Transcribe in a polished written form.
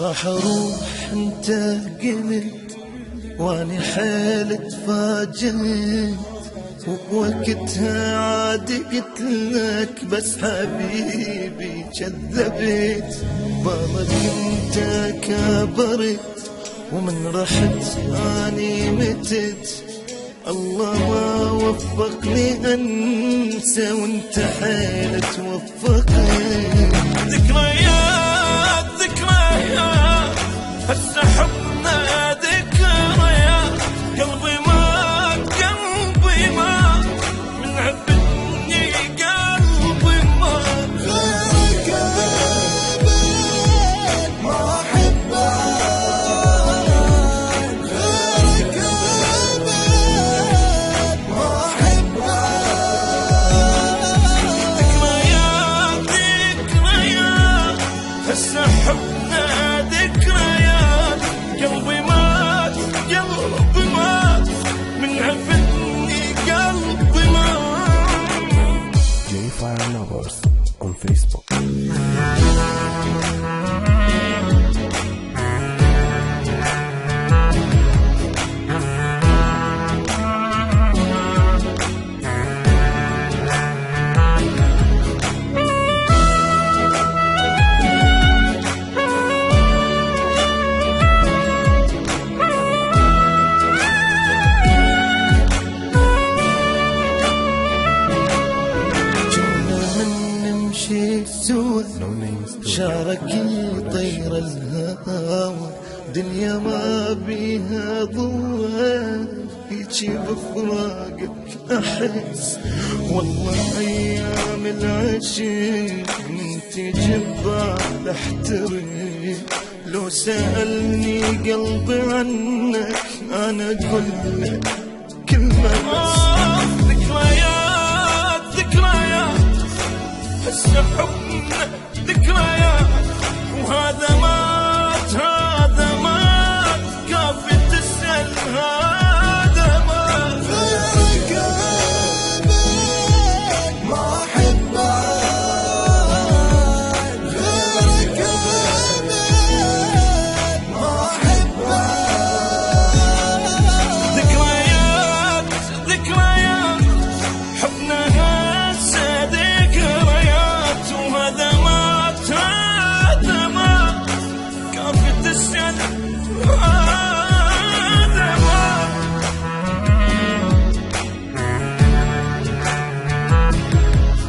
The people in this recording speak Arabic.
راح اروح انت قلت واني حيل تفاجئت، وبوقتها عاد قلت لك بس حبيبي كذبت. بالك انت كبرت ومن رحت اني متت، الله ما وفقني انسى وانت حيل توفقني. ذكريات ذكريات هسه حبنا ذكريات، قلبي مات قلبي مات من عبدني قلبي مات. غيرك ابد ما احبك، غيرك ابد ما احبك. ذكريات ذكريات هسه حبنا ذكريات، قلبي مات قلبي مات من عفتني قلبي مات. J-Fire Lovers on Facebook. شاركي طير الهوى دنيا ما بيها ضوء، هيجي بفراقك احس والله ايام العشق انت جبال احترق. لو سألني قلبي عنك انا اقول لك كلمة بس. ذكريات ذكريات هسه حبنا ذكريات، وهذا ما